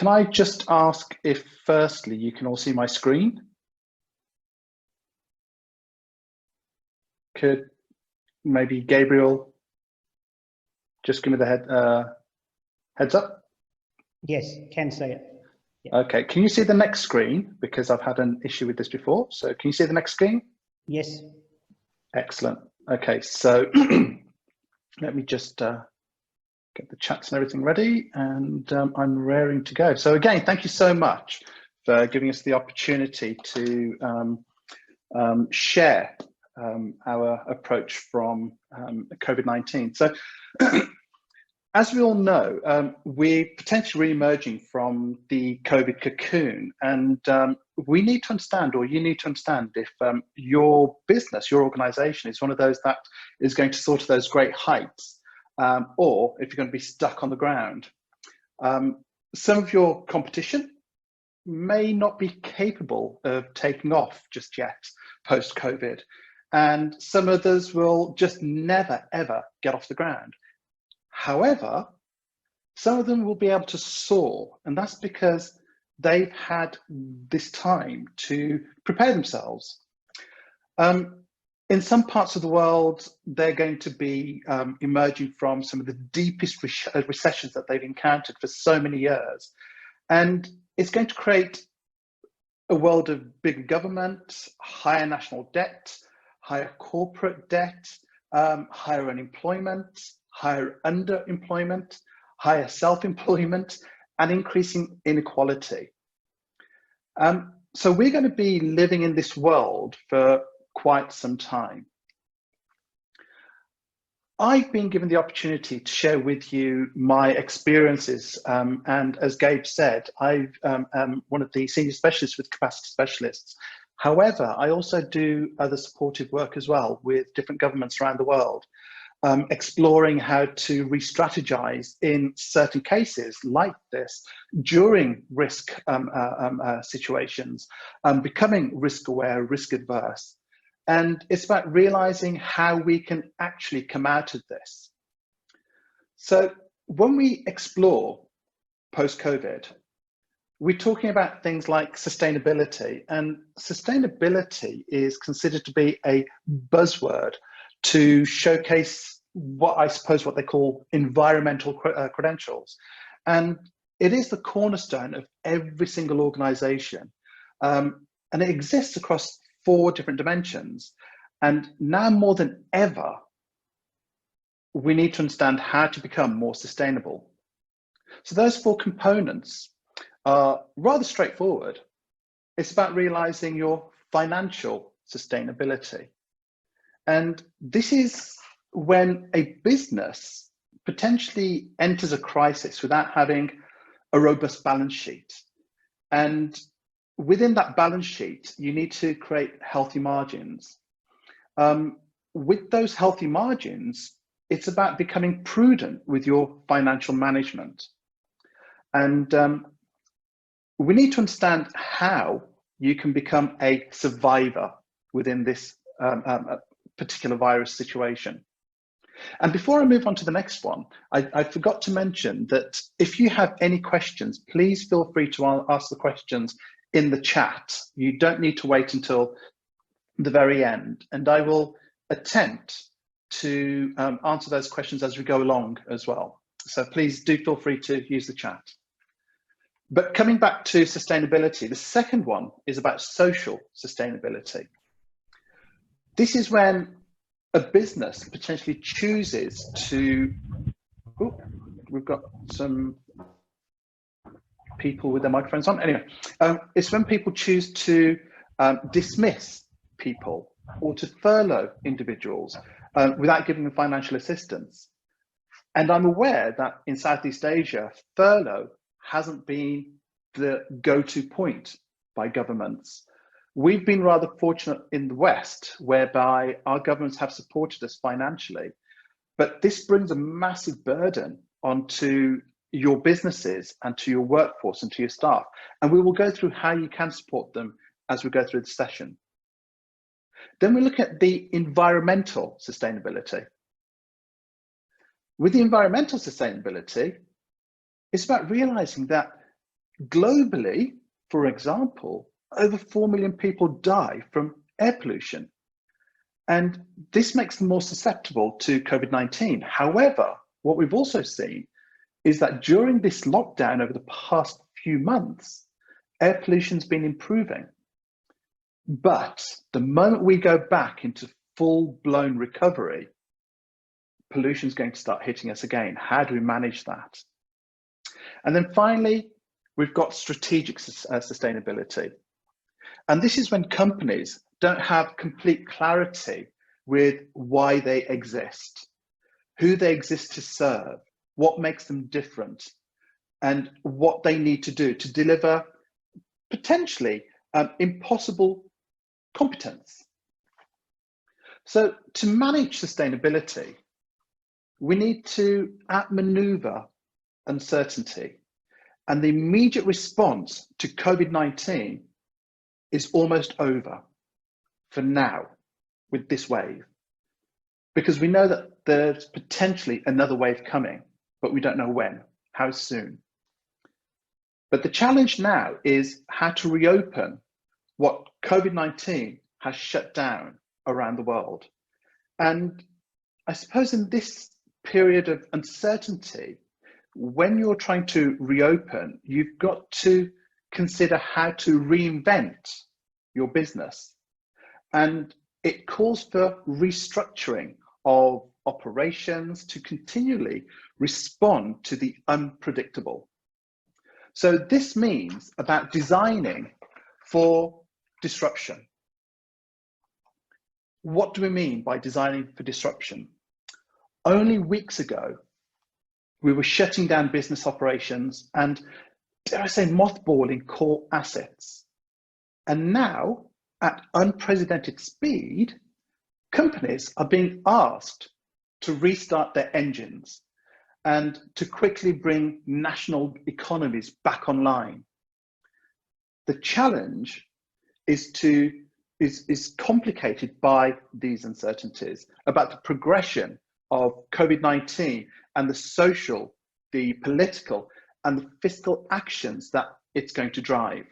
can I just ask if firstly you can all see my screen? Could maybe Gabriel just give me the heads up? Yes, can see it. Yeah. Okay, can you see the next screen? Because I've had an issue with this before. So can you see the next screen? Yes. Excellent. Okay, so let me just get the chats and everything ready, and I'm raring to go. So again, thank you so much for giving us the opportunity to share our approach from COVID-19. So as we all know, we're potentially re-emerging from the COVID cocoon, and we need to understand, or you need to understand, if your business, your organization is one of those that is going to soar to those great heights, or if you're going to be stuck on the ground. Some of your competition may not be capable of taking off just yet post-COVID, and some others will just never, ever get off the ground. However, some of them will be able to soar, and that's because they've had this time to prepare themselves. In some parts of the world, they're going to be emerging from some of the deepest recessions that they've encountered for so many years. And it's going to create a world of bigger government, higher national debt, higher corporate debt, higher unemployment, higher underemployment, higher self-employment, and increasing inequality. So we're going to be living in this world for quite some time. I've been given the opportunity to share with you my experiences, and as Gabe said, I'm one of the senior specialists with Capacity Specialists. However, I also do other supportive work as well with different governments around the world, exploring how to re-strategize in certain cases like this during risk situations, becoming risk aware, risk adverse. And it's about realizing how we can actually come out of this. So when we explore post-COVID, we're talking about things like sustainability, and sustainability is considered to be a buzzword to showcase what I suppose what they call environmental credentials. And it is the cornerstone of every single organization. And it exists across 4 different dimensions. And now more than ever, we need to understand how to become more sustainable. So those 4 components are rather straightforward. It's about realizing your financial sustainability. And this is when a business potentially enters a crisis without having a robust balance sheet. And within that balance sheet, you need to create healthy margins. With those healthy margins, it's about becoming prudent with your financial management. And we need to understand how you can become a survivor within this particular virus situation. And before I move on to the next one, I forgot to mention that if you have any questions, please feel free to ask the questions in the chat. You don't need to wait until the very end, and I will attempt to answer those questions as we go along as well. So please do feel free to use the chat. But coming back to sustainability, the second one is about social sustainability. This is when a business potentially chooses to, we've got some people with their microphones on. Anyway, it's when people choose to dismiss people or to furlough individuals without giving them financial assistance. And I'm aware that in Southeast Asia, furlough hasn't been the go-to point by governments. We've been rather fortunate in the West, whereby our governments have supported us financially, but this brings a massive burden onto your businesses and to your workforce and to your staff. And we will go through how you can support them as we go through the session. Then we look at the environmental sustainability. With the environmental sustainability, it's about realizing that Globally, for example, over 4 million people die from air pollution. And this makes them more susceptible to COVID-19. However, what we've also seen is that during this lockdown over the past few months, air pollution's been improving. But the moment we go back into full-blown recovery, pollution's going to start hitting us again. How do we manage that? And then finally, we've got strategic sustainability. And this is when companies don't have complete clarity with why they exist, who they exist to serve, what makes them different, and what they need to do to deliver potentially impossible competence. So to manage sustainability, we need to outmaneuver uncertainty. And the immediate response to COVID-19 is almost over for now with this wave, because we know that there's potentially another wave coming, but we don't know when, how soon. But the challenge now is how to reopen what COVID-19 has shut down around the world. And I suppose in this period of uncertainty, when you're trying to reopen, you've got to consider how to reinvent your business. And it calls for restructuring of operations to continually respond to the unpredictable. So this means about designing for disruption. What do we mean by designing for disruption? Only weeks ago, we were shutting down business operations and, dare I say, mothballing core assets. And now, at unprecedented speed, companies are being asked to restart their engines and to quickly bring national economies back online. The challenge is complicated by these uncertainties about the progression of COVID-19 and the social, the political, and the fiscal actions that it's going to drive.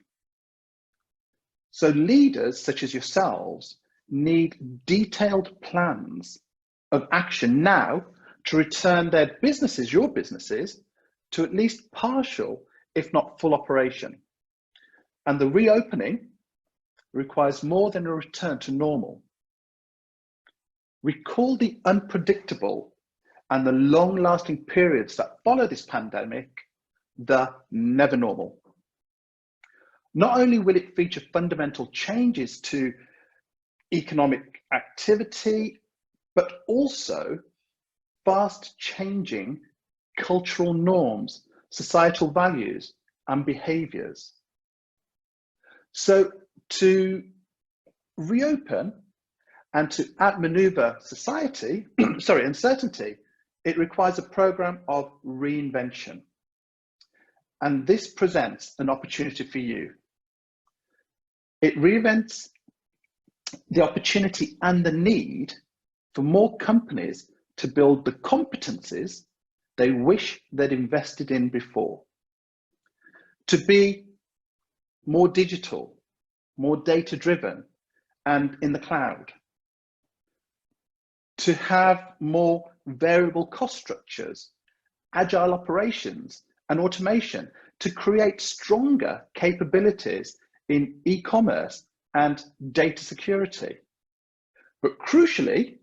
So leaders such as yourselves need detailed plans of action now to return their businesses, your businesses, to at least partial, if not full operation. And the reopening requires more than a return to normal. We call the unpredictable and the long-lasting periods that follow this pandemic the never normal. Not only will it feature fundamental changes to economic activity, but also fast changing cultural norms, societal values, and behaviors. So to reopen and to outmaneuver uncertainty, it requires a program of reinvention. And this presents an opportunity for you. It reinvents the opportunity and the need for more companies to build the competencies they wish they'd invested in before. To be more digital, more data-driven, and in the cloud. To have more variable cost structures, agile operations, and automation to create stronger capabilities in e-commerce and data security. But crucially,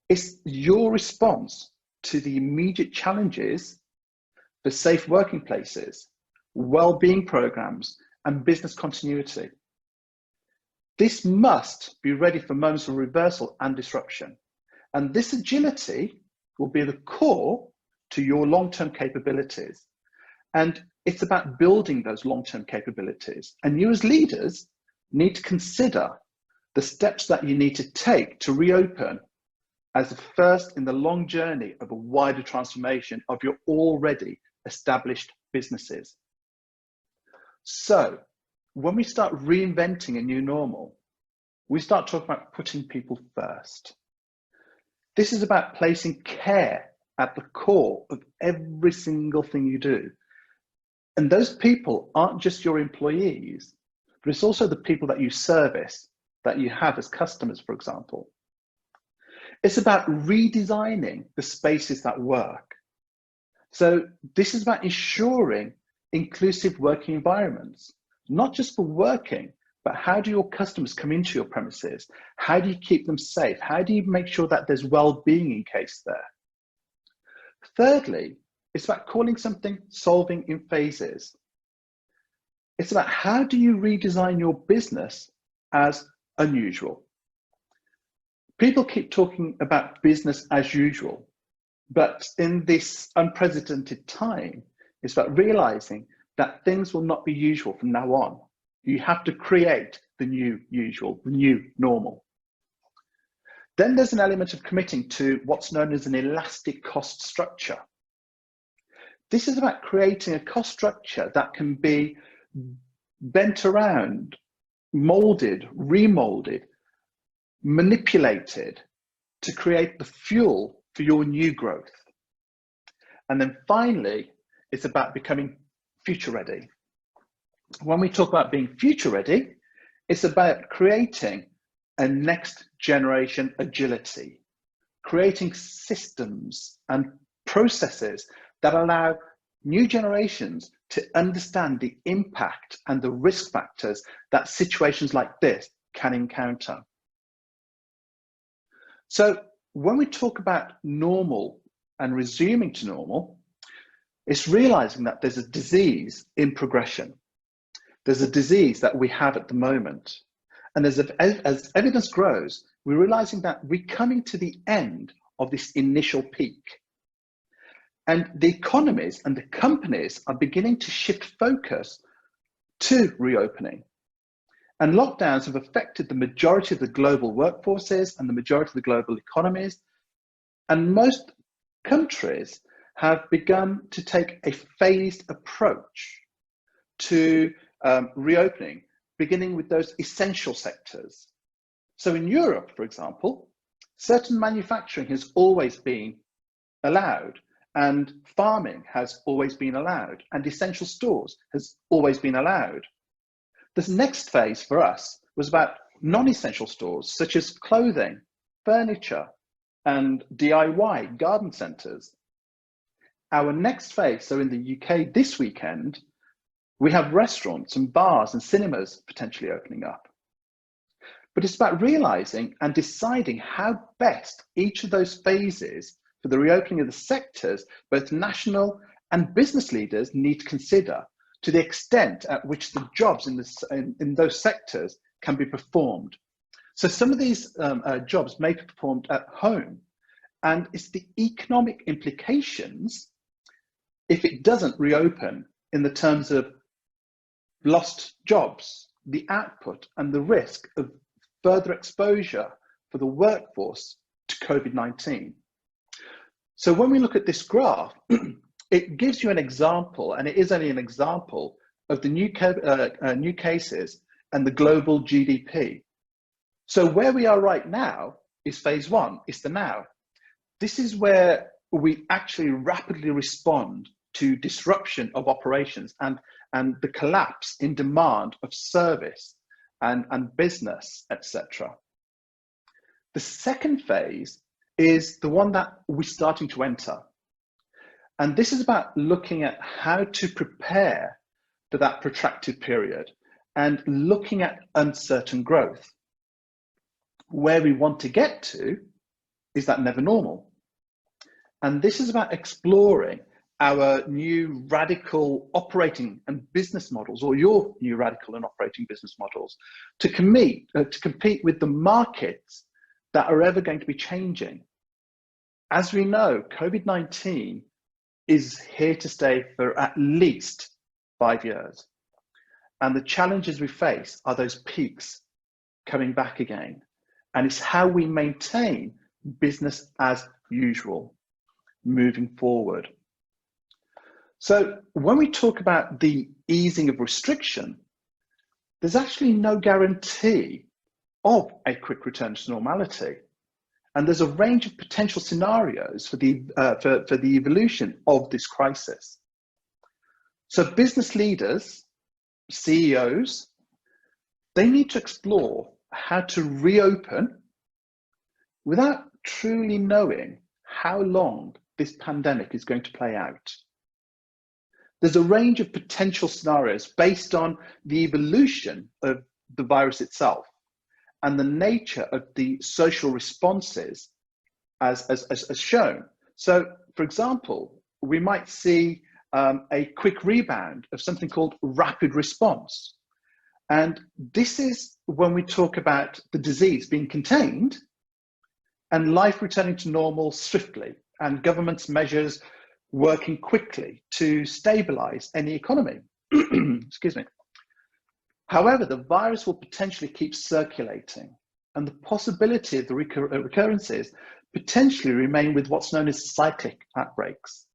it's your response to the immediate challenges for safe working places, well-being programs, and business continuity. This must be ready for moments of reversal and disruption. And this agility will be the core to your long-term capabilities. And it's about building those long-term capabilities. And you as leaders need to consider the steps that you need to take to reopen as the first in the long journey of a wider transformation of your already established businesses. So when we start reinventing a new normal, we start talking about putting people first. This is about placing care at the core of every single thing you do. And those people aren't just your employees, but it's also the people that you service, that you have as customers, for example. It's about redesigning the spaces that work. So this is about ensuring inclusive working environments, not just for working, but how do your customers come into your premises? How do you keep them safe? How do you make sure that there's well-being in case there? Thirdly, it's about calling something solving in phases. It's about how do you redesign your business as unusual? People keep talking about business as usual, but in this unprecedented time, it's about realizing that things will not be usual from now on. You have to create the new usual, the new normal. Then there's an element of committing to what's known as an elastic cost structure. This is about creating a cost structure that can be bent around, molded, remolded, manipulated to create the fuel for your new growth. And then finally, it's about becoming future ready. When we talk about being future ready, it's about creating a next generation agility, creating systems and processes that allow new generations to understand the impact and the risk factors that situations like this can encounter. So when we talk about normal and resuming to normal, it's realizing that there's a disease in progression. There's a disease that we have at the moment. And as evidence grows, we're realizing that we're coming to the end of this initial peak. And the economies and the companies are beginning to shift focus to reopening. And lockdowns have affected the majority of the global workforces and the majority of the global economies. And most countries have begun to take a phased approach to reopening, beginning with those essential sectors. So in Europe, for example, certain manufacturing has always been allowed, and farming has always been allowed, and essential stores has always been allowed. This next phase for us was about non-essential stores, such as clothing, furniture, and DIY garden centres. Our next phase, so in the UK this weekend, we have restaurants and bars and cinemas potentially opening up. But it's about realising and deciding how best each of those phases for the reopening of the sectors, both national and business leaders need to consider, to the extent at which the jobs in those sectors can be performed. So some of these jobs may be performed at home, and it's the economic implications if it doesn't reopen in the terms of lost jobs, the output and the risk of further exposure for the workforce to COVID-19. So when we look at this graph, it gives you an example, and it is only an example, of the new cases and the global GDP. So where we are right now is phase one, is the now. This is where we actually rapidly respond to disruption of operations and the collapse in demand of service and business, etc. The second phase is the one that we're starting to enter. And this is about looking at how to prepare for that protracted period and looking at uncertain growth. Where we want to get to is that never normal. And this is about exploring our new radical operating and business models, or your new radical and operating business models, to compete with the markets that are ever going to be changing. As we know, COVID-19 is here to stay for at least 5 years. And the challenges we face are those peaks coming back again. And it's how we maintain business as usual moving forward. So when we talk about the easing of restriction, there's actually no guarantee of a quick return to normality. And there's a range of potential scenarios for the evolution of this crisis. So business leaders, CEOs, they need to explore how to reopen without truly knowing how long this pandemic is going to play out. There's a range of potential scenarios based on the evolution of the virus itself and the nature of the social responses as shown. So, for example, we might see a quick rebound of something called rapid response. And this is when we talk about the disease being contained and life returning to normal swiftly, and government's measures working quickly to stabilize any economy. Excuse me. However, the virus will potentially keep circulating, and the possibility of the recurrences potentially remain with what's known as cyclic outbreaks.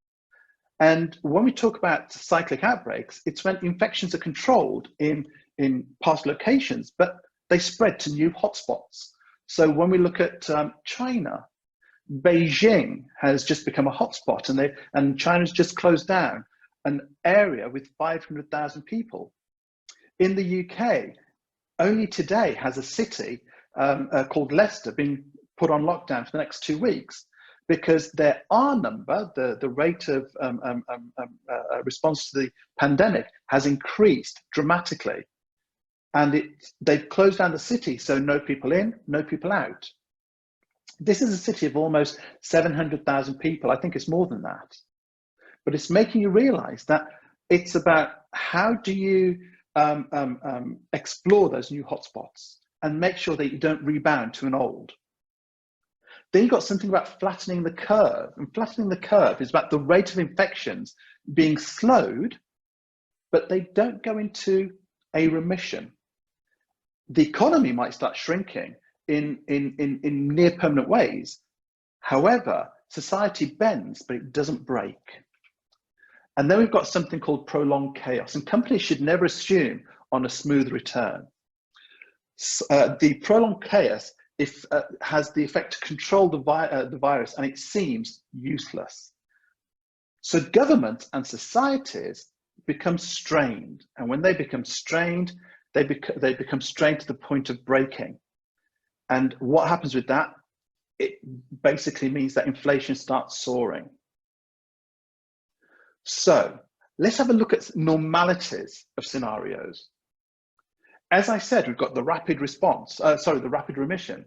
And when we talk about cyclic outbreaks, it's when infections are controlled in past locations, but they spread to new hotspots. So when we look at China, Beijing has just become a hotspot, and China's just closed down an area with 500,000 people. In the UK, only today has a city called Leicester been put on lockdown for the next 2 weeks because their R number, the rate of response to the pandemic, has increased dramatically. And they've closed down the city, so no people in, no people out. This is a city of almost 700,000 people. I think it's more than that. But it's making you realize that it's about how do you explore those new hotspots and make sure that you don't rebound to an old. Then you've got something about flattening the curve. And flattening the curve is about the rate of infections being slowed, but they don't go into a remission. The economy might start shrinking in near permanent ways. However, society bends, but it doesn't break. And then we've got something called prolonged chaos, and companies should never assume on a smooth return. The prolonged chaos has the effect to control the virus, and it seems useless. So governments and societies become strained, and when they become strained, they become strained to the point of breaking. And what happens with that? It basically means that inflation starts soaring. So let's have a look at normalities of scenarios. As I said, we've got the rapid response, the rapid remission.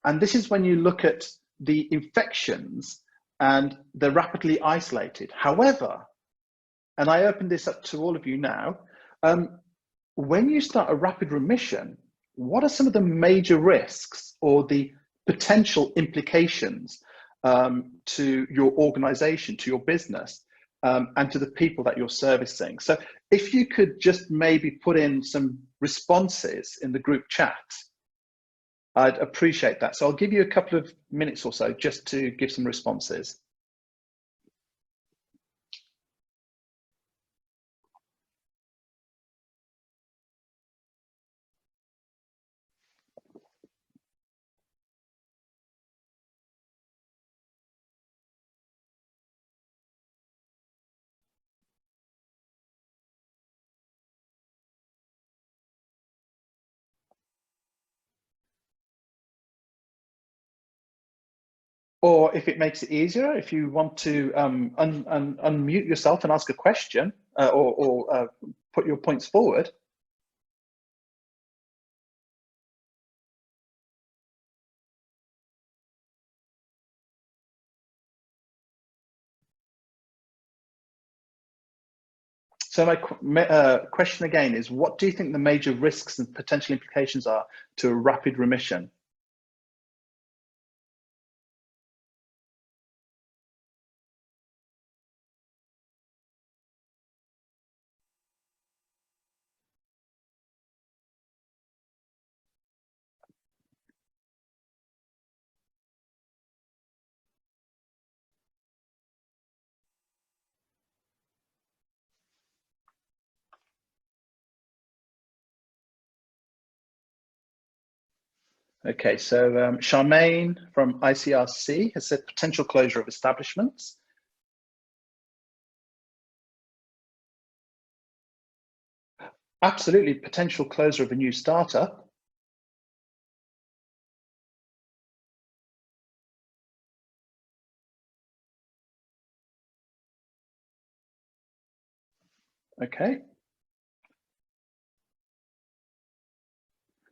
And this is when you look at the infections and they're rapidly isolated. However, and I open this up to all of you now, when you start a rapid remission, what are some of the major risks or the potential implications to your organization, to your business, and to the people that you're servicing? So if you could just maybe put in some responses in the group chat, I'd appreciate that. So I'll give you a couple of minutes or so just to give some responses. Or if it makes it easier, if you want to unmute yourself and ask a question or put your points forward. So my question again is, what do you think the major risks and potential implications are to a rapid remission? Okay, so Charmaine from ICRC has said potential closure of establishments. Absolutely, potential closer of a new startup. Okay.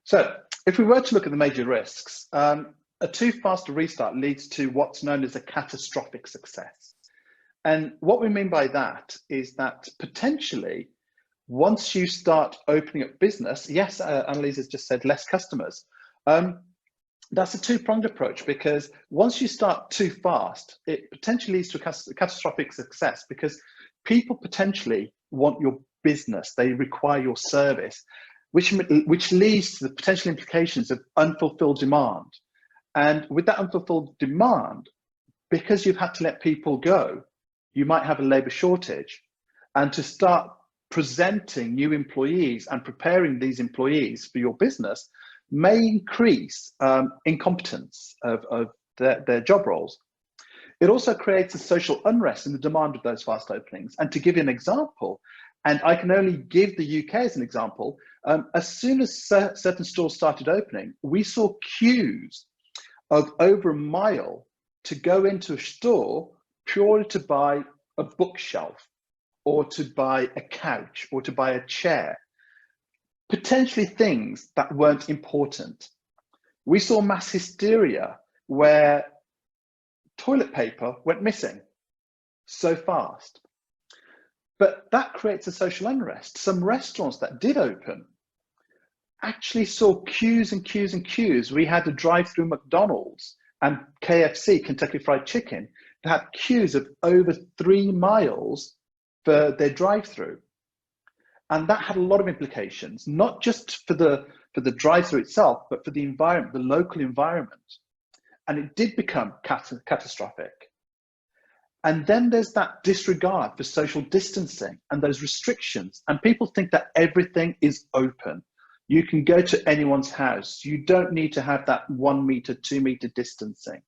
So if we were to look at the major risks, a too fast restart leads to what's known as a catastrophic success. And what we mean by that is that potentially, once you start opening up business, yes, Annalise has just said less customers. That's a two-pronged approach, because once you start too fast, it potentially leads to a catastrophic success, because people potentially want your business, they require your service, which leads to the potential implications of unfulfilled demand. And with that unfulfilled demand, because you've had to let people go, you might have a labour shortage. And to start presenting new employees and preparing these employees for your business may increase incompetence of their job roles. It also creates a social unrest in the demand of those fast openings. And to give you an example, and I can only give the UK as an example, as soon as certain stores started opening, we saw queues of over a mile to go into a store purely to buy a bookshelf or to buy a couch or to buy a chair, potentially things that weren't important. We saw mass hysteria where toilet paper went missing so fast. But that creates a social unrest. Some restaurants that did open actually saw queues and queues and queues. We had a drive-through McDonald's and KFC, Kentucky Fried Chicken, that had queues of over 3 miles for their drive-through. And that had a lot of implications, not just for the drive-through itself, but for the environment, the local environment. And it did become catastrophic. And then there's that disregard for social distancing and those restrictions. And people think that everything is open. You can go to anyone's house. You don't need to have that 1 meter, 2 meter distancing.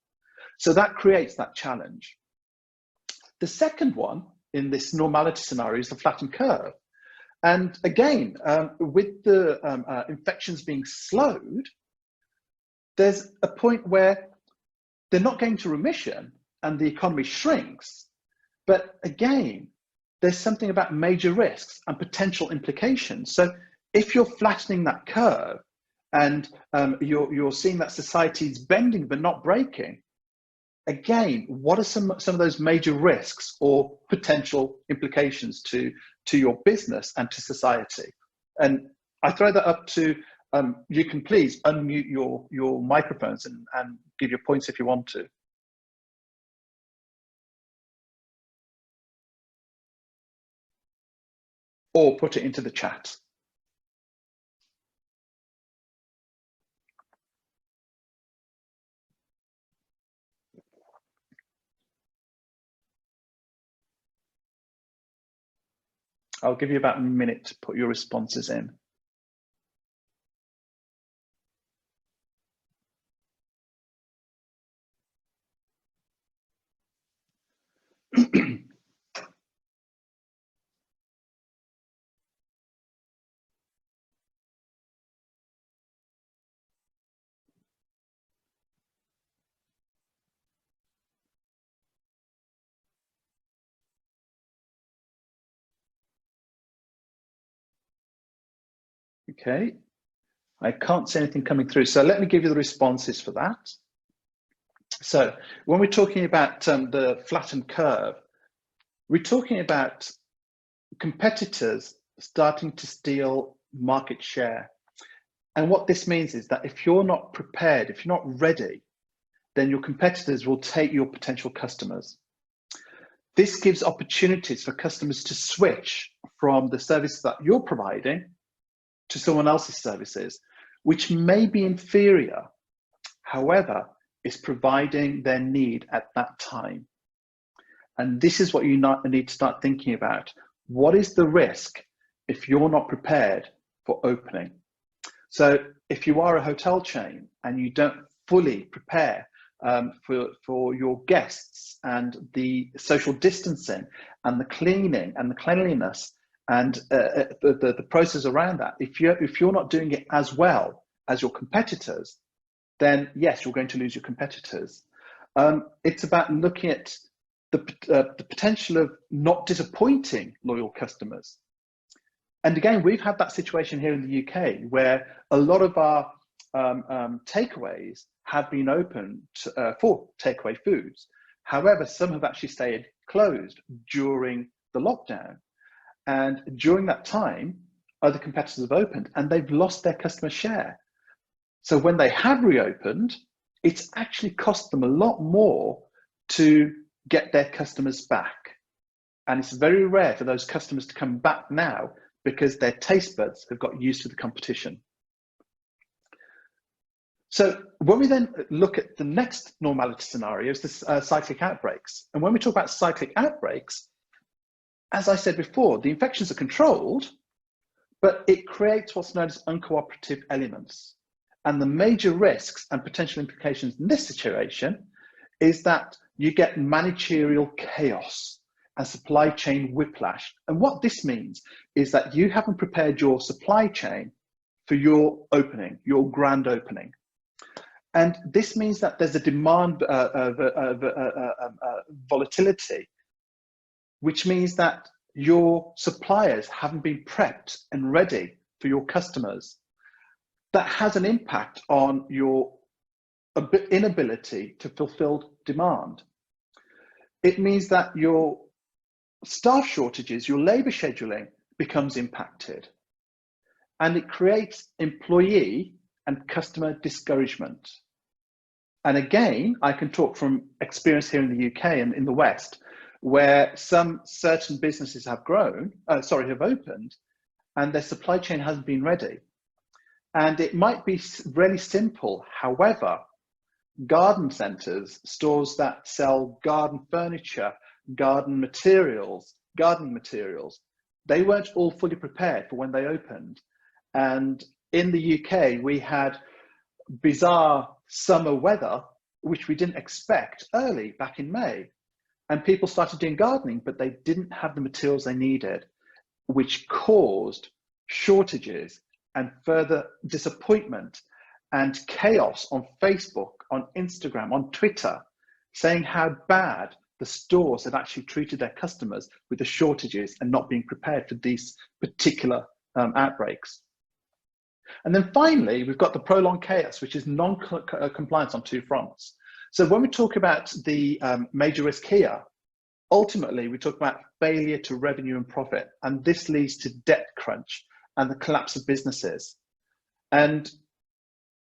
So that creates that challenge. The second one in this normality scenario is the flattened curve. And again, with the infections being slowed, there's a point where they're not going to remission and the economy shrinks. But again, there's something about major risks and potential implications. So if you're flattening that curve and you're seeing that society is bending but not breaking, again, what are some of those major risks or potential implications to your business and to society? And I throw that up to, you can please unmute your microphones and give your points if you want to. Or put it into the chat. I'll give you about a minute to put your responses in. Okay, I can't see anything coming through. So let me give you the responses for that. So when we're talking about the flattened curve, we're talking about competitors starting to steal market share. And what this means is that if you're not prepared, if you're not ready, then your competitors will take your potential customers. This gives opportunities for customers to switch from the service that you're providing to someone else's services, which may be inferior, however, is providing their need at that time. And this is what you need to start thinking about. What is the risk if you're not prepared for opening? So if you are a hotel chain and you don't fully prepare for your guests and the social distancing and the cleaning and the cleanliness And the process around that, if you're not doing it as well as your competitors, then yes, you're going to lose your competitors. It's about looking at the potential of not disappointing loyal customers. And again, we've had that situation here in the UK where a lot of our takeaways have been opened for takeaway foods. However, some have actually stayed closed during the lockdown. And during that time, other competitors have opened and they've lost their customer share. So when they have reopened, it's actually cost them a lot more to get their customers back. And it's very rare for those customers to come back now because their taste buds have got used to the competition. So when we then look at the next normality scenario, is this cyclic outbreaks. And when we talk about cyclic outbreaks, as I said before, the infections are controlled, but it creates what's known as uncooperative elements. And the major risks and potential implications in this situation is that you get managerial chaos and supply chain whiplash. And what this means is that you haven't prepared your supply chain for your opening, your grand opening. And this means that there's a demand volatility, which means that your suppliers haven't been prepped and ready for your customers. That has an impact on your inability to fulfill demand. It means that your staff shortages, your labor scheduling becomes impacted. And it creates employee and customer discouragement. And again, I can talk from experience here in the UK and in the West, where some certain businesses have have opened, and their supply chain hasn't been ready. And it might be really simple. However, garden centers, stores that sell garden furniture, gardening materials, they weren't all fully prepared for when they opened. And in the UK, we had bizarre summer weather, which we didn't expect early back in May. And people started doing gardening, but they didn't have the materials they needed, which caused shortages and further disappointment and chaos on Facebook, on Instagram, on Twitter, saying how bad the stores had actually treated their customers with the shortages and not being prepared for these particular outbreaks. And then finally, we've got the prolonged chaos, which is non-compliance on two fronts. So when we talk about the major risk here, ultimately we talk about failure to revenue and profit, and this leads to debt crunch and the collapse of businesses. And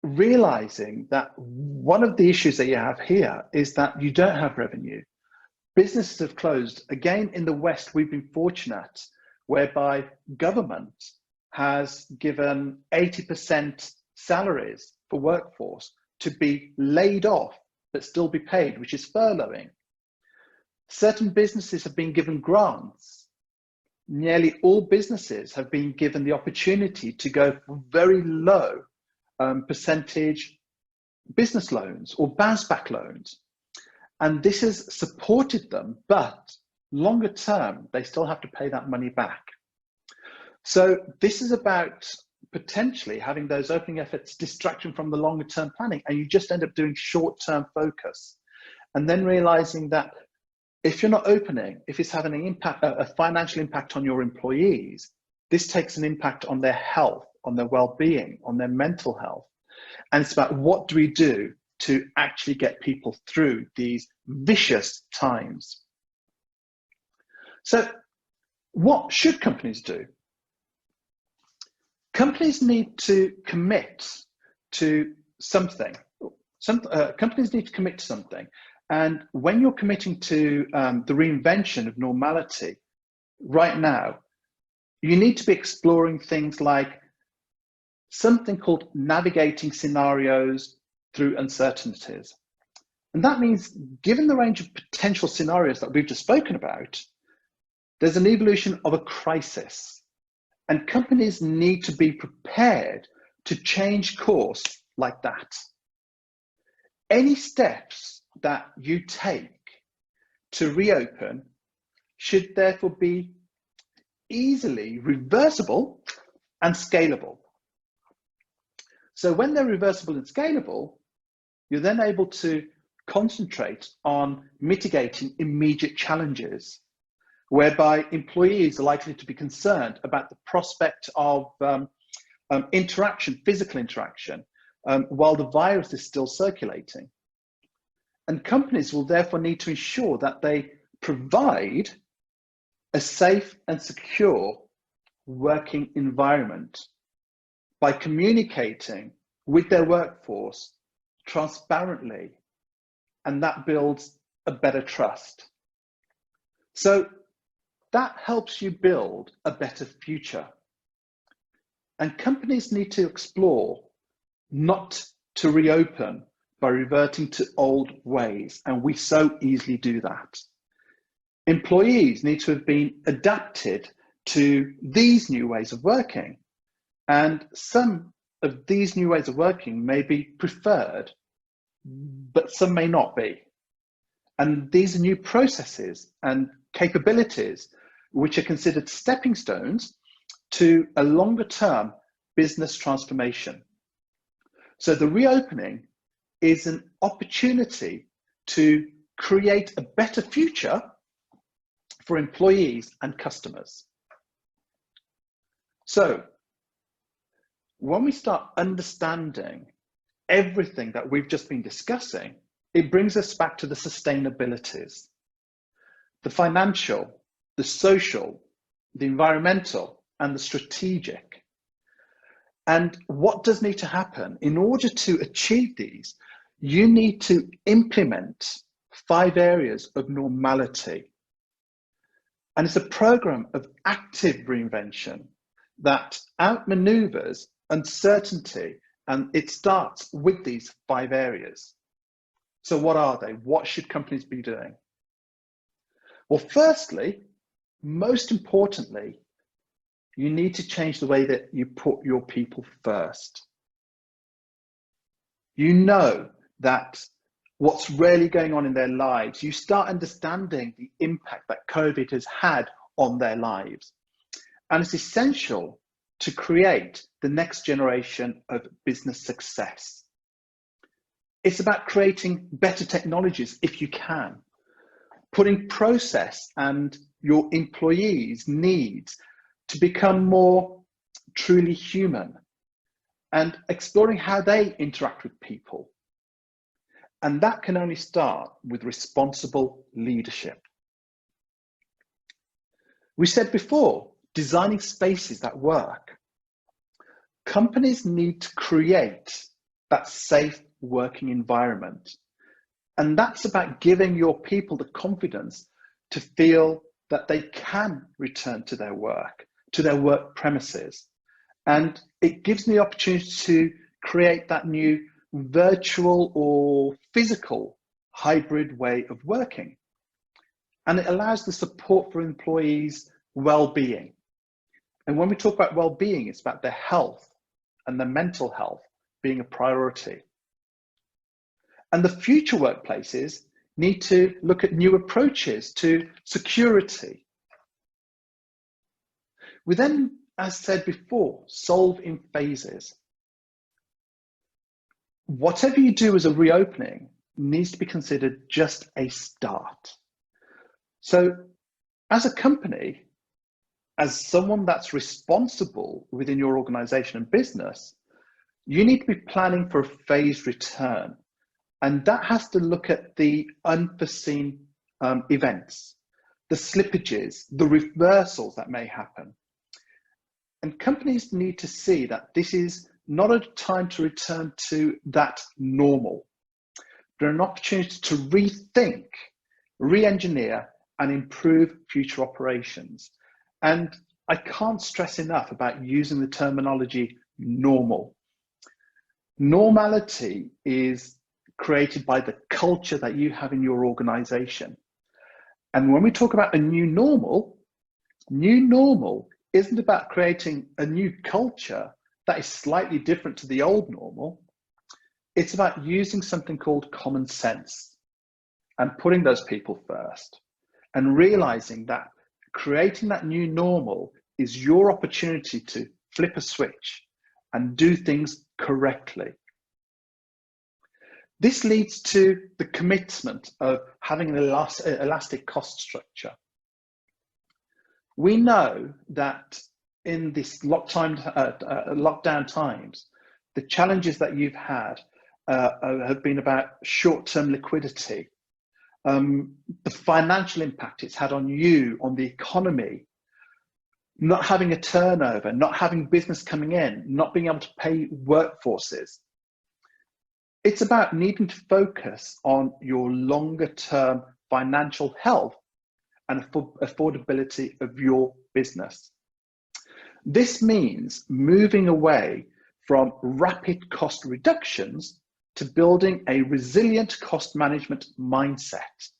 realizing that one of the issues that you have here is that you don't have revenue. Businesses have closed. Again, in the West, we've been fortunate whereby government has given 80% salaries for workforce to be laid off but still be paid, which is furloughing. Certain businesses have been given grants. Nearly all businesses have been given the opportunity to go for very low percentage business loans or bounce back loans. And this has supported them, but longer term, they still have to pay that money back. So this is about potentially having those opening efforts distraction from the longer term planning, and you just end up doing short term focus. And then realizing that if you're not opening, if it's having an impact, a financial impact on your employees, this takes an impact on their health, on their well-being, on their mental health. And it's about what do we do to actually get people through these vicious times. So what should companies do? Companies need to commit to something. Companies need to commit to something. And when you're committing to the reinvention of normality right now, you need to be exploring things like something called navigating scenarios through uncertainties. And that means, given the range of potential scenarios that we've just spoken about, there's an evolution of a crisis. And companies need to be prepared to change course like that. Any steps that you take to reopen should therefore be easily reversible and scalable. So when they're reversible and scalable, you're then able to concentrate on mitigating immediate challenges, whereby employees are likely to be concerned about the prospect of interaction, physical interaction, while the virus is still circulating. And companies will therefore need to ensure that they provide a safe and secure working environment by communicating with their workforce transparently, and that builds a better trust. So that helps you build a better future. And companies need to explore not to reopen by reverting to old ways, and we so easily do that. Employees need to have been adapted to these new ways of working, and some of these new ways of working may be preferred, but some may not be. And these are new processes and capabilities which are considered stepping stones to a longer term business transformation. So the reopening is an opportunity to create a better future for employees and customers. So when we start understanding everything that we've just been discussing, it brings us back to the sustainabilities, the financial, the social, the environmental, and the strategic. And what does need to happen in order to achieve these? You need to implement 5 areas of normality. And it's a program of active reinvention that outmaneuvers uncertainty, and it starts with these 5 areas. So what are they? What should companies be doing? Well, firstly, most importantly, you need to change the way that you put your people first. You know that what's really going on in their lives, you start understanding the impact that COVID has had on their lives. And it's essential to create the next generation of business success. It's about creating better technologies if you can, putting process and your employees' needs to become more truly human, and exploring how they interact with people. And that can only start with responsible leadership. We said before, designing spaces that work. Companies need to create that safe working environment. And that's about giving your people the confidence to feel that they can return to their work premises. And it gives them the opportunity to create that new virtual or physical hybrid way of working. And it allows the support for employees' well-being. And when we talk about well-being, it's about their health and their mental health being a priority. And the future workplaces need to look at new approaches to security. We then, as said before, solve in phases. Whatever you do as a reopening needs to be considered just a start. So as a company, as someone that's responsible within your organization and business, you need to be planning for a phased return. And that has to look at the unforeseen events, the slippages, the reversals that may happen. And companies need to see that this is not a time to return to that normal, but an opportunity to rethink, re-engineer, and improve future operations. And I can't stress enough about using the terminology normal. Normality is created by the culture that you have in your organization. And when we talk about a new normal isn't about creating a new culture that is slightly different to the old normal. It's about using something called common sense and putting those people first and realizing that creating that new normal is your opportunity to flip a switch and do things correctly. This leads to the commitment of having an elastic cost structure. We know that in this lockdown times, the challenges that you've had have been about short-term liquidity, the financial impact it's had on you, on the economy, not having a turnover, not having business coming in, not being able to pay workforces. It's about needing to focus on your longer term financial health and affordability of your business. This means moving away from rapid cost reductions to building a resilient cost management mindset,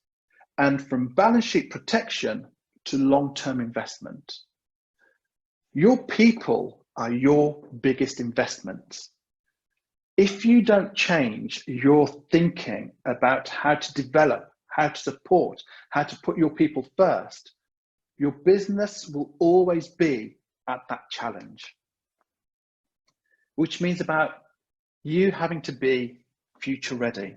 and from balance sheet protection to long-term investment. Your people are your biggest investment. If you don't change your thinking about how to develop, how to support, how to put your people first, your business will always be at that challenge, which means about you having to be future ready.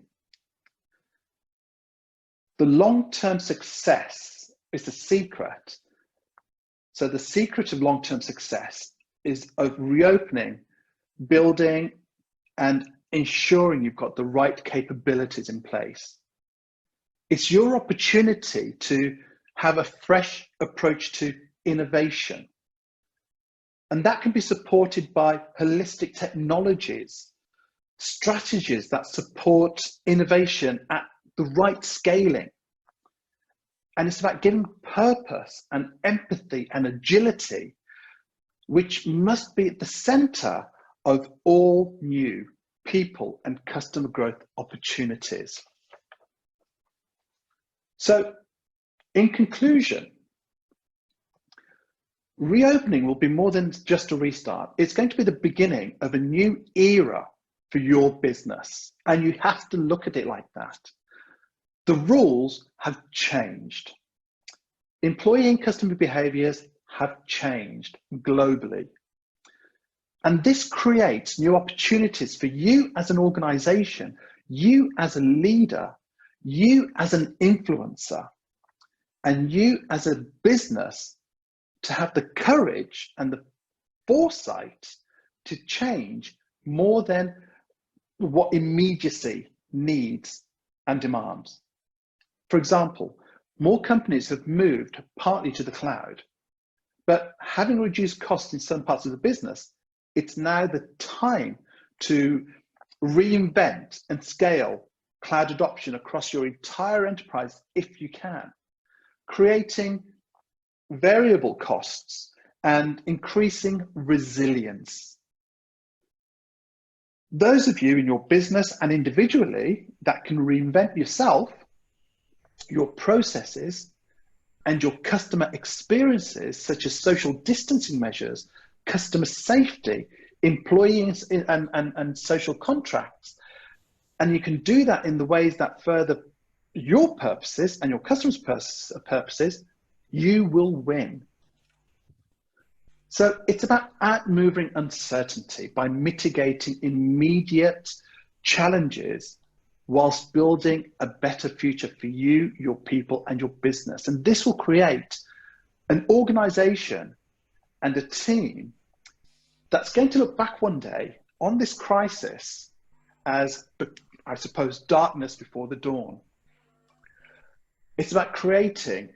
The long-term success is the secret. So the secret of long-term success is of reopening, building, and ensuring you've got the right capabilities in place. It's your opportunity to have a fresh approach to innovation. And that can be supported by holistic technologies, strategies that support innovation at the right scaling. And it's about giving purpose and empathy and agility, which must be at the center of all new people and customer growth opportunities. So, in conclusion, reopening will be more than just a restart. It's going to be the beginning of a new era for your business, and you have to look at it like that. The rules have changed. Employee and customer behaviors have changed globally. And this creates new opportunities for you as an organization, you as a leader, you as an influencer, and you as a business to have the courage and the foresight to change more than what immediacy needs and demands. For example, more companies have moved partly to the cloud, but having reduced costs in some parts of the business, it's now the time to reinvent and scale cloud adoption across your entire enterprise if you can, creating variable costs and increasing resilience. Those of you in your business and individually that can reinvent yourself, your processes, and your customer experiences, such as social distancing measures, customer safety, employees and social contracts. And you can do that in the ways that further your purposes and your customers' purposes, you will win. So it's about outmoving uncertainty by mitigating immediate challenges whilst building a better future for you, your people, and your business. And this will create an organization and a team that's going to look back one day on this crisis as, I suppose, darkness before the dawn. It's about creating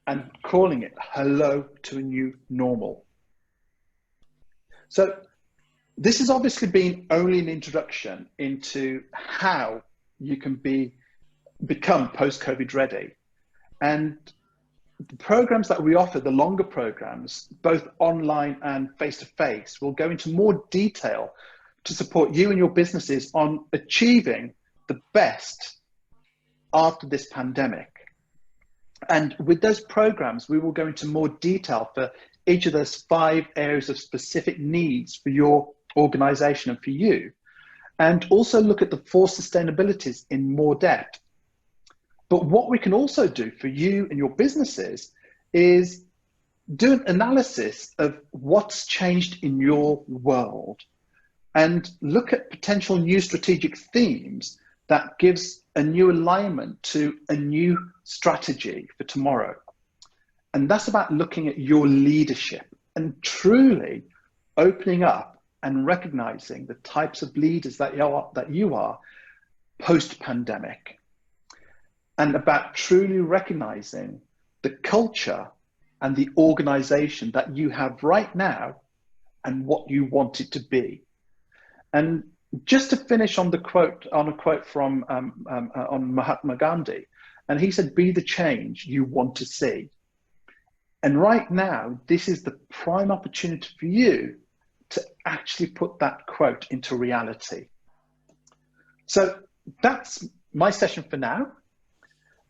and calling it hello to a new normal. So this has obviously been only an introduction into how you can become post-COVID ready. And the programs that we offer, the longer programs, both online and face-to-face, will go into more detail to support you and your businesses on achieving the best after this pandemic. And with those programs, we will go into more detail for each of those 5 areas of specific needs for your organization and for you, and also look at the 4 sustainabilities in more depth. But what we can also do for you and your businesses is do an analysis of what's changed in your world and look at potential new strategic themes that gives a new alignment to a new strategy for tomorrow. And that's about looking at your leadership and truly opening up and recognizing the types of leaders that you are post-pandemic, and about truly recognizing the culture and the organization that you have right now and what you want it to be. And just to finish on a quote from on Mahatma Gandhi, and he said, "Be the change you want to see." And right now, this is the prime opportunity for you to actually put that quote into reality. So that's my session for now.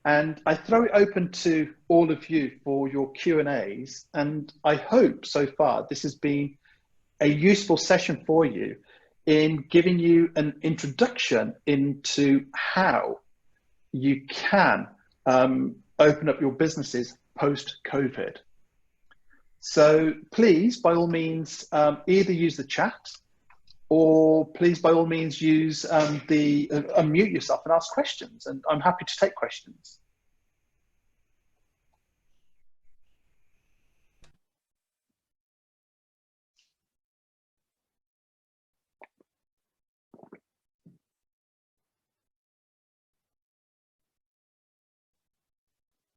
And I throw it open to all of you for your Q&As. And I hope so far this has been a useful session for you in giving you an introduction into how you can open up your businesses post-COVID. So please, by all means, either use the chat, or please, by all means, use unmute yourself and ask questions, and I'm happy to take questions.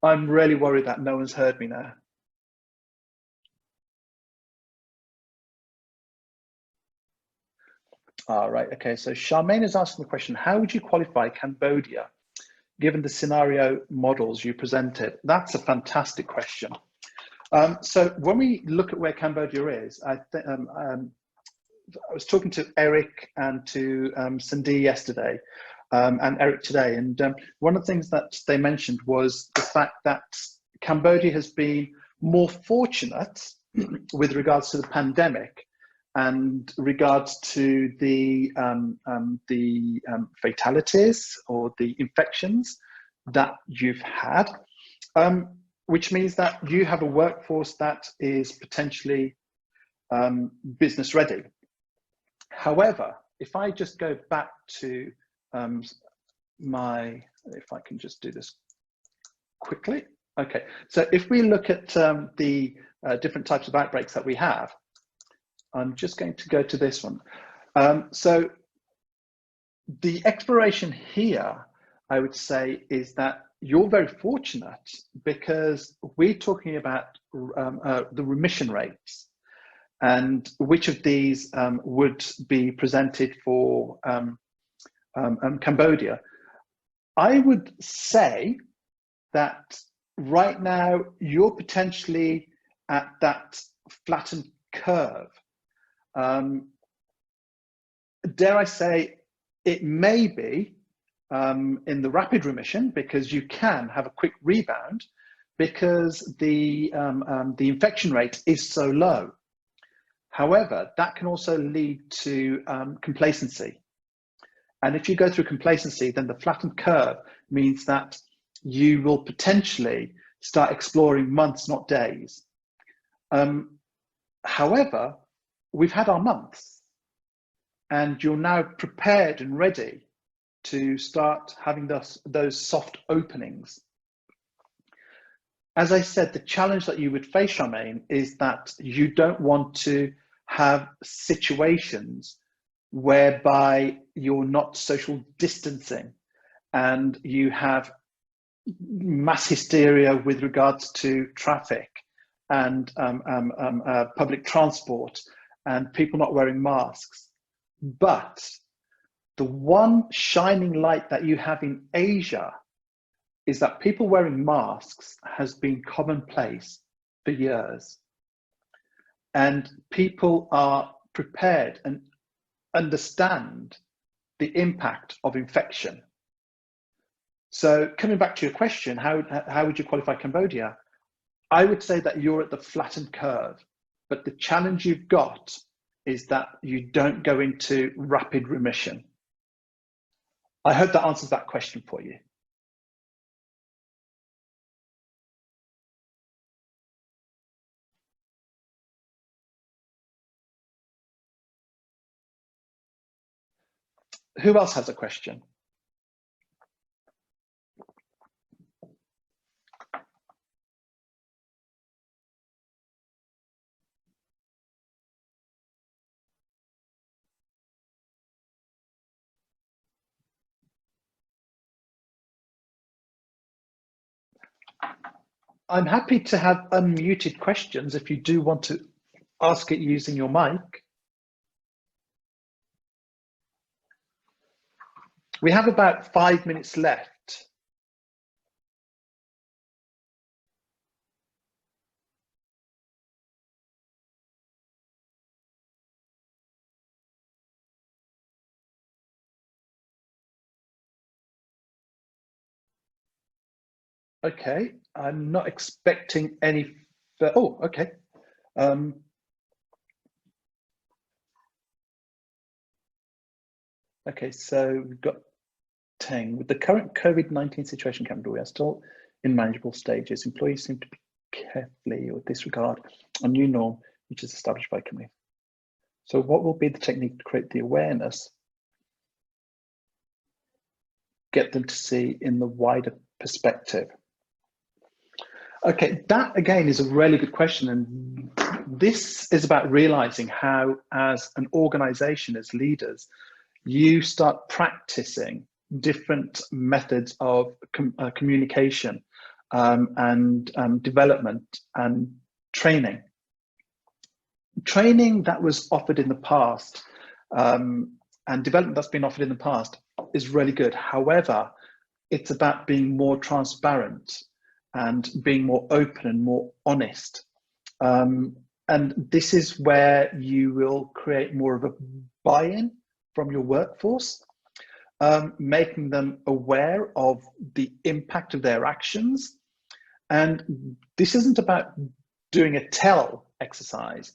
I'm really worried that no one's heard me now. All right, okay, so Charmaine is asking the question, how would you qualify Cambodia given the scenario models you presented? That's a fantastic question. So when we look at where Cambodia is, I was talking to Eric and to Cindy yesterday, and Eric today, and one of the things that they mentioned was the fact that Cambodia has been more fortunate with regards to the pandemic and regards to the fatalities or the infections that you've had, which means that you have a workforce that is potentially business ready. However, if I just go back to if I can just do this quickly. Okay, so if we look at the different types of outbreaks that we have, I'm just going to go to this one. So the exploration here, I would say, is that you're very fortunate because we're talking about the remission rates and which of these would be presented for Cambodia. I would say that right now you're potentially at that flattened curve. Dare I say, it may be in the rapid remission because you can have a quick rebound because the infection rate is so low. However, that can also lead to complacency. And if you go through complacency, then the flattened curve means that you will potentially start exploring months, not days. However, we've had our months and you're now prepared and ready to start having those soft openings. As I said, the challenge that you would face, Charmaine, is that you don't want to have situations whereby you're not social distancing and you have mass hysteria with regards to traffic and public transport and people not wearing masks. But the one shining light that you have in Asia is that people wearing masks has been commonplace for years. And people are prepared and understand the impact of infection. So coming back to your question, how would you qualify Cambodia? I would say that you're at the flattened curve, but the challenge you've got is that you don't go into rapid remission. I hope that answers that question for you. Who else has a question? I'm happy to have unmuted questions if you do want to ask it using your mic. We have about 5 minutes left. Okay, I'm not expecting any. Oh, okay. Okay, so we've got Teng. With the current COVID-19 situation, Canada, we are still in manageable stages. Employees seem to be carefully or disregard a new norm which is established by company. So what will be the technique to create the awareness, get them to see in the wider perspective? Okay, that again is a really good question. And this is about realizing how, as an organization, as leaders, you start practicing different methods of communication and development and training. Training that was offered in the past and development that's been offered in the past is really good. However, it's about being more transparent and being more open and more honest. And this is where you will create more of a buy-in from your workforce, making them aware of the impact of their actions. And this isn't about doing a tell exercise.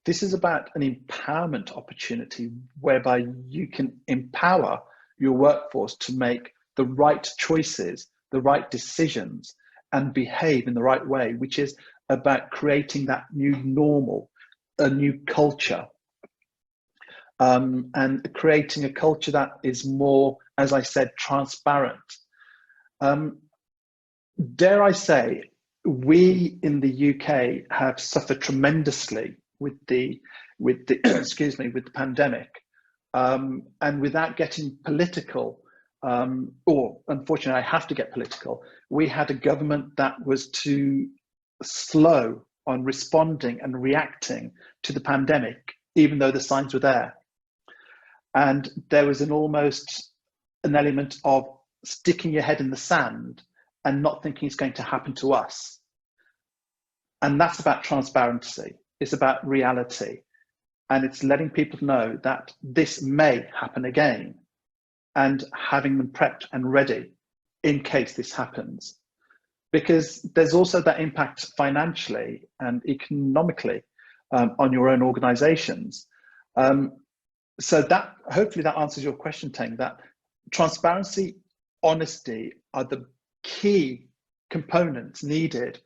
This is about an empowerment opportunity whereby you can empower your workforce to make the right choices, the right decisions, and behave in the right way, which is about creating that new normal, a new culture, and creating a culture that is more, as I said, transparent. Dare I say, we in the UK have suffered tremendously with the excuse me, with the pandemic, and without getting political, or unfortunately I have to get political, we had a government that was too slow on responding and reacting to the pandemic, even though the signs were there. And there was almost an element of sticking your head in the sand and not thinking it's going to happen to us. And that's about transparency. It's about reality. And it's letting people know that this may happen again and having them prepped and ready in case this happens. Because there's also that impact financially and economically on your own organizations. So that, hopefully that answers your question, Teng, that transparency, honesty are the key components needed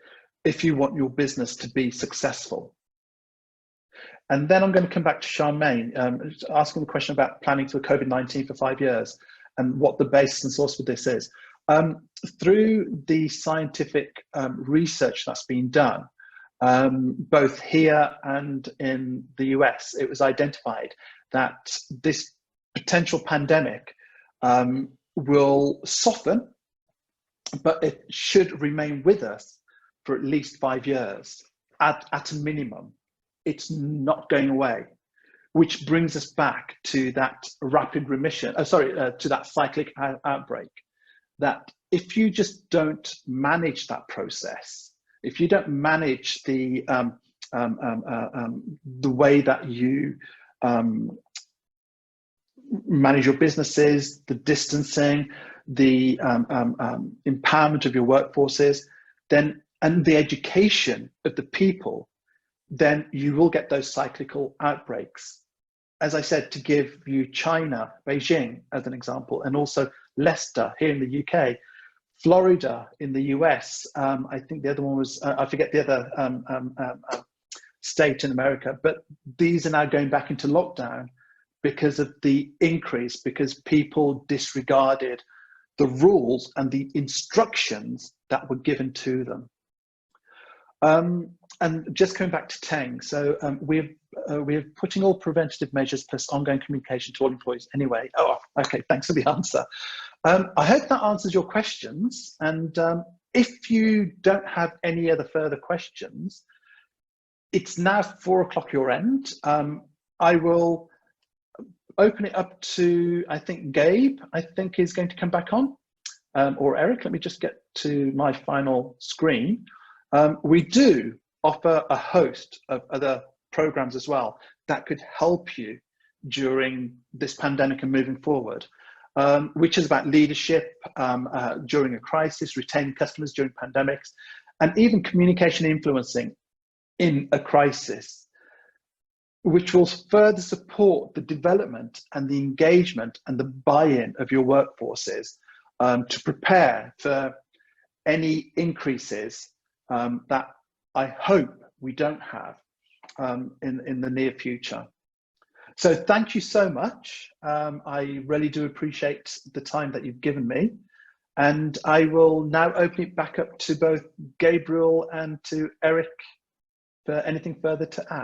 if you want your business to be successful. And then I'm going to come back to Charmaine, asking the question about planning for COVID-19 for 5 years and what the basis and source for this is. Through the scientific research that's been done, both here and in the US, it was identified that this potential pandemic will soften, but it should remain with us for at least 5 years at a minimum. It's not going away, which brings us back to that rapid remission, to that cyclic outbreak, that if you just don't manage that process, if you don't manage the way that you manage your businesses, the distancing, the empowerment of your workforces, then, and the education of the people, then you will get those cyclical outbreaks. As I said, to give you China, Beijing as an example, and also Leicester here in the UK, Florida in the US, I think the other one was, I forget the other state in America, but these are now going back into lockdown because of the increase, because people disregarded the rules and the instructions that were given to them. And just coming back to Teng, so we're putting all preventative measures plus ongoing communication to all employees anyway. Oh, okay, thanks for the answer. I hope that answers your questions. And if you don't have any other further questions, it's now 4 o'clock your end. I will open it up to, I think Gabe, I think is going to come back on, or Eric. Let me just get to my final screen. We do offer a host of other programs as well that could help you during this pandemic and moving forward, which is about leadership during a crisis, retaining customers during pandemics, and even communication influencing in a crisis, which will further support the development and the engagement and the buy-in of your workforces to prepare for any increases that I hope we don't have in the near future. So thank you so much. I really do appreciate the time that you've given me. And I will now open it back up to both Gabriel and to Eric for anything further to add.